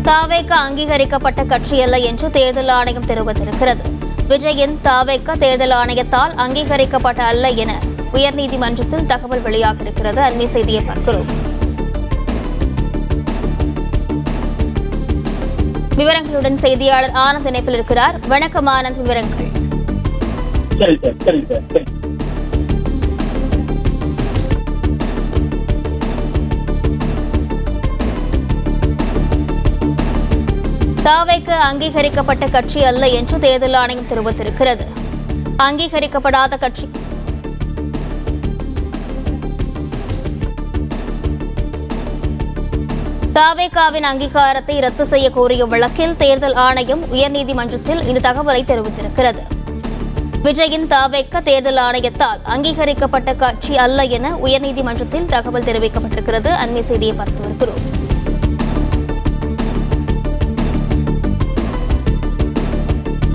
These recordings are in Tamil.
தாவேக அங்கீகரிக்கப்பட்ட கட்சி அல்ல என்று தேர்தல் ஆணையம் தெரிவித்திருக்கிறது. விஜயின் தாவேக தேர்தல் ஆணையத்தால் அங்கீகரிக்கப்பட்ட அல்ல என உயர்நீதிமன்றத்தில் தகவல் வெளியாகியிருக்கிறது. அண்மை செய்தியை பார்க்கிறோம். விவரங்களுடன் செய்தியாளர் ஆனந்த் இணைப்பில் இருக்கிறார். வணக்கம் ஆனந்த், விவரங்கள். தாவேக அங்கீகரிக்கப்பட்ட கட்சி அல்ல என்று தேர்தல் ஆணையம் தெரிவித்திருக்கிறது. அங்கீகரிக்கப்படாத கட்சி தாவேகாவின் அங்கீகாரத்தை ரத்து செய்ய கோரிய வழக்கில் தேர்தல் ஆணையம் உயர்நீதிமன்றத்தில் இந்த தகவலை தெரிவித்திருக்கிறது. விஜயின் தாவேக தேர்தல் ஆணையத்தால் அங்கீகரிக்கப்பட்ட கட்சி அல்ல என உயர்நீதிமன்றத்தில் தகவல் தெரிவிக்கப்பட்டிருக்கிறது. அண்மை செய்தியை பார்த்து வருகிறோம்.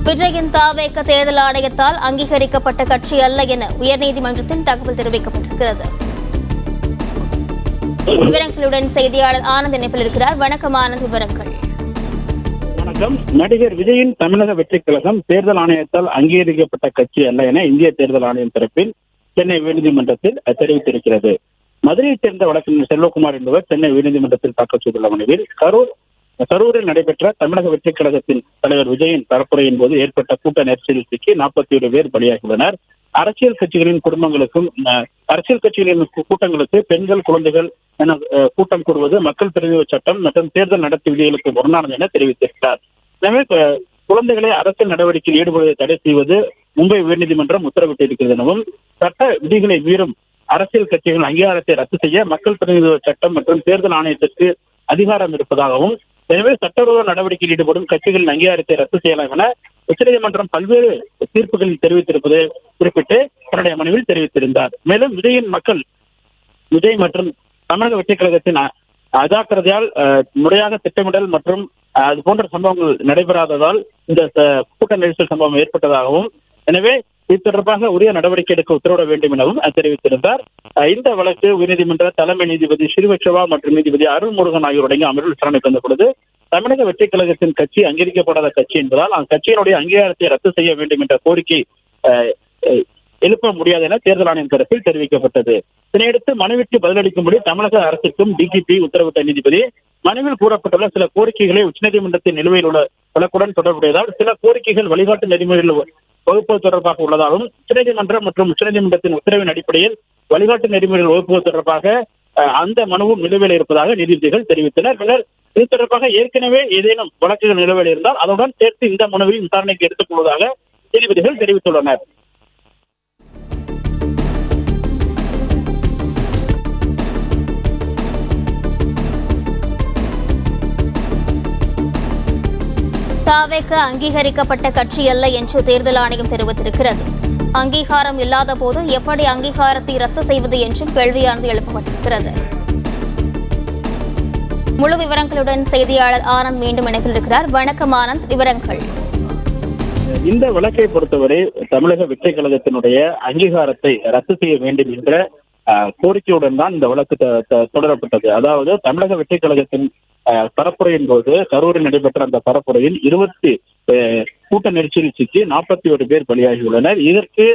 விஜயின் தாவேக தேர்தல் ஆணையத்தால் அங்கீகரிக்கப்பட்ட கட்சி அல்ல என உயர்நீதிமன்றத்தில் தகவல் தெரிவிக்கப்பட்டிருக்கிறது. விவரங்களுடன் செய்தியாளர் ஆனந்த் இணைப்பில் இருக்கிறார். வணக்கம் ஆனந்த், விவரங்கள். வணக்கம். நடிகர் விஜயின் தமிழக வெற்றிக் கழகம் தேர்தல் ஆணையத்தால் அங்கீகரிக்கப்பட்ட கட்சி அல்ல என இந்திய தேர்தல் ஆணையம் தரப்பில் சென்னை உயர்நீதிமன்றத்தில் தெரிவித்திருக்கிறது. மதுரையைச் சேர்ந்த வழக்கறிஞர் செல்வகுமார் என்பவர் சென்னை உயர்நீதிமன்றத்தில் தாக்கல் செய்துள்ள மனுவில் கரூரில் நடைபெற்ற தமிழக வெற்றிக் கழகத்தின் தலைவர் விஜயின் பரப்புரையின் போது ஏற்பட்ட கூட்ட நெரிசலில் சிக்கி 47 பேர் பலியாகியுள்ளனர். அரசியல் கட்சிகளின் குடும்பங்களுக்கும் அரசியல் கட்சிகளின் கூட்டங்களுக்கு பெண்கள், குழந்தைகள் என கூட்டம் கூடுவது மக்கள் பிரதிநிதி சட்டம் மற்றும் தேர்தல் நடத்தை விதிகளுக்கு முரணானது என தெரிவித்திருக்கிறார். எனவே குழந்தைகளை அரசியல் நடவடிக்கையில் ஈடுபடுவதை தடை செய்வது மும்பை உயர்நீதிமன்றம் உத்தரவிட்டிருக்கிறது எனவும், சட்ட விதிகளை மீறும் அரசியல் கட்சிகளின் அங்கீகாரத்தை ரத்து செய்ய மக்கள் பிரதிநிதி சட்டம் மற்றும் தேர்தல் ஆணையத்திற்கு அதிகாரம் இருப்பதாகவும், எனவே சட்டவிரோத நடவடிக்கையில் ஈடுபடும் கட்சிகளின் அங்கீகாரத்தை ரத்து செய்யலாம் என உச்சநீதிமன்றம் பல்வேறு தீர்ப்புகளில் தெரிவித்திருப்பது குறிப்பிட்டு தன்னுடைய மனுவில் தெரிவித்திருந்தார். மேலும் விஜய் மற்றும் தமிழக வெற்றிக் கழகத்தின் அஜாக்கிரதையால் முறையாக திட்டமிடல் மற்றும் அது போன்ற சம்பவங்கள் நடைபெறாததால் இந்த கூட்ட நெரிசல் சம்பவம் ஏற்பட்டதாகவும், எனவே இது தொடர்பாக உரிய நடவடிக்கை எடுக்க உத்தரவிட வேண்டும் எனவும் தெரிவித்திருந்தார். இந்த வழக்கு உயர்நீதிமன்ற தலைமை நீதிபதி ஸ்ரீவத்சவா மற்றும் நீதிபதி அருள்முருகன் ஆகியோருடைய அமர்வில் விசாரணைக்கு வந்த பொழுது, தமிழக வெற்றிக் கழகத்தின் கட்சி அங்கீகரிக்கப்படாத கட்சி என்பதால் அந்த கட்சியினுடைய அங்கீகாரத்தை ரத்து செய்ய வேண்டும் என்ற கோரிக்கை எழுப்ப முடியாது என தேர்தல் ஆணையம் தரப்பில் தெரிவிக்கப்பட்டது. இதனையடுத்து மனுவிற்கு பதிலளிக்கும்படி தமிழக அரசுக்கும் டிஜிபி உத்தரவிட்ட நீதிபதி, மனுவில் கூறப்பட்டுள்ள சில கோரிக்கைகளை உச்சநீதிமன்றத்தின் நிலுவையில் உள்ள வழக்குடன் தொடர்புடையதால் சில கோரிக்கைகள் வழிகாட்டு நெறிமுறைகள் வகுப்பு தொடர்பாக உள்ளதாலும், உச்சநீதிமன்றம் மற்றும் உச்சநீதிமன்றத்தின் உத்தரவின் அடிப்படையில் வழிகாட்டு நெறிமுறைகள் வகுப்பு தொடர்பாக அந்த மனுவும் நிலுவையில் இருப்பதாக நீதிபதிகள் தெரிவித்தனர். பின்னர் இது தொடர்பாக ஏற்கனவே ஏதேனும் வழக்குகள் நிலுவையில் இருந்தால் அதனுடன் சேர்த்து இந்த மனுவில் விசாரணைக்கு எடுத்துக் கொள்வதாக நீதிபதிகள் தெரிவித்துள்ளனர். தாவேக அங்கீகரிக்கப்பட்ட கட்சி அல்ல என்று தேர்தல் ஆணையம் தெரிவித்திருக்கிறது. அங்கீகாரம் இல்லாத போது எப்படி அங்கீகாரத்தை ரத்து செய்வது என்றும் கேள்வியானது எழுப்பப்பட்டிருக்கிறது. முழு விவரங்களுடன் செய்தியாளர் ஆனந்த் மீண்டும் இணைப்பில் இருக்கிறார். வணக்கம் ஆனந்த், விவரங்கள். இந்த வழக்கை பொறுத்தவரை தமிழக வெற்றிக் கழகத்தினுடைய அங்கீகாரத்தை ரத்து செய்ய வேண்டும் என்ற கோரிக்கையுடன் தான் இந்த வழக்கு தொடரப்பட்டது. அதாவது தமிழக வெற்றிக் கழகத்தின் பரப்புரையின் போது கரூரில் நடைபெற்ற அந்த பரப்புரையில் 20 கூட்ட நெரிசலில் சிக்கி 41 பேர் பலியாகியுள்ளனர். இதற்கு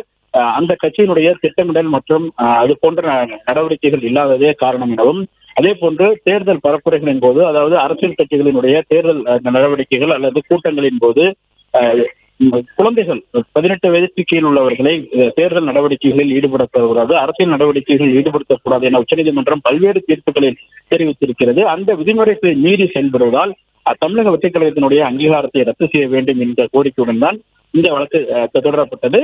அந்த கட்சியினுடைய திட்டமிடல் மற்றும் அது போன்ற நடவடிக்கைகள் இல்லாததே காரணம் எனவும், அதே போன்று தேர்தல் பரப்புரைகளின் போது, அதாவது அரசியல் கட்சிகளினுடைய தேர்தல் நடவடிக்கைகள் அல்லது கூட்டங்களின் போது குழந்தைகள் 18 வயதுக்கு கீழ் உள்ளவர்களை தேர்தல் நடவடிக்கைகளில் ஈடுபடக்கூடாது, அரசியல் நடவடிக்கைகளில் ஈடுபடுத்தக்கூடாது என உச்சநீதிமன்றம் பல்வேறு தீர்ப்புகளில் தெரிவித்திருக்கிறது. அந்த விதிமுறைகளை மீறி செயல்படுவதால் தமிழக வெற்றிக் கழகத்தினுடைய அங்கீகாரத்தை ரத்து செய்ய வேண்டும் என்ற கோரிக்கையுடன் தான் இந்த வழக்கு தொடரப்பட்டது.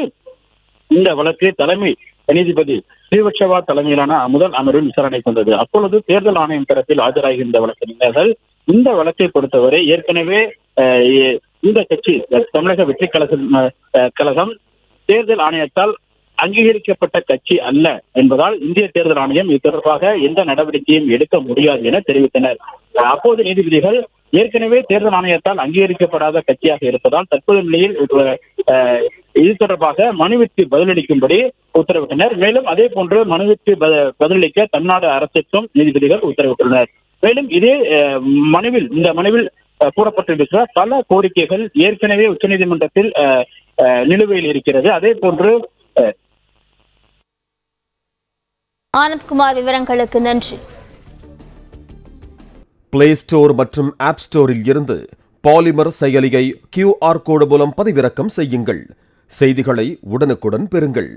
இந்த வழக்கு தலைமை நீதிபதி ஸ்ரீவத்சவா தலைமையிலான முதல் அமர்வில் விசாரணைக்கு வந்தது. அப்பொழுது தேர்தல் ஆணையம் தரப்பில் ஆஜராகியிருந்த வழக்கறிஞர்கள் இந்த வழக்கை பொறுத்தவரை ஏற்கனவே இந்த கட்சி தமிழக வெற்றிக் கழகம் தேர்தல் ஆணையத்தால் அங்கீகரிக்கப்பட்ட கட்சி அல்ல என்பதால் இந்திய தேர்தல் ஆணையம் இது தொடர்பாக எந்த நடவடிக்கையும் எடுக்க முடியாது என தெரிவித்தனர். அப்போது நீதிபதிகள் ஏற்கனவே தேர்தல் ஆணையத்தால் அங்கீகரிக்கப்படாத கட்சியாக இருப்பதால் தற்போது நிலையில் இது தொடர்பாக மனுவிற்கு பதிலளிக்கும்படி உத்தரவிட்டனர். மேலும் அதே போன்று மனுவிற்கு பதிலளிக்க தமிழ்நாடு அரசுக்கும் நீதிபதிகள் உத்தரவிட்டுள்ளனர். மேலும் இதே இந்த மனுவில் கூறப்பட்டிருக்கிற பல கோரிக்கைகள் ஏற்கனவே உச்சநீதிமன்றத்தில் நிலுவையில் இருக்கிறது. அதே போன்று ஆனந்த்குமார், விவரங்களுக்கு நன்றி. பிளே ஸ்டோர் மற்றும் ஆப் ஸ்டோரில் இருந்து பாலிமர் செயலியை QR கோடு மூலம் பதிவிறக்கம் செய்யுங்கள். செய்திகளை உடனுக்குடன் பெறுங்கள்.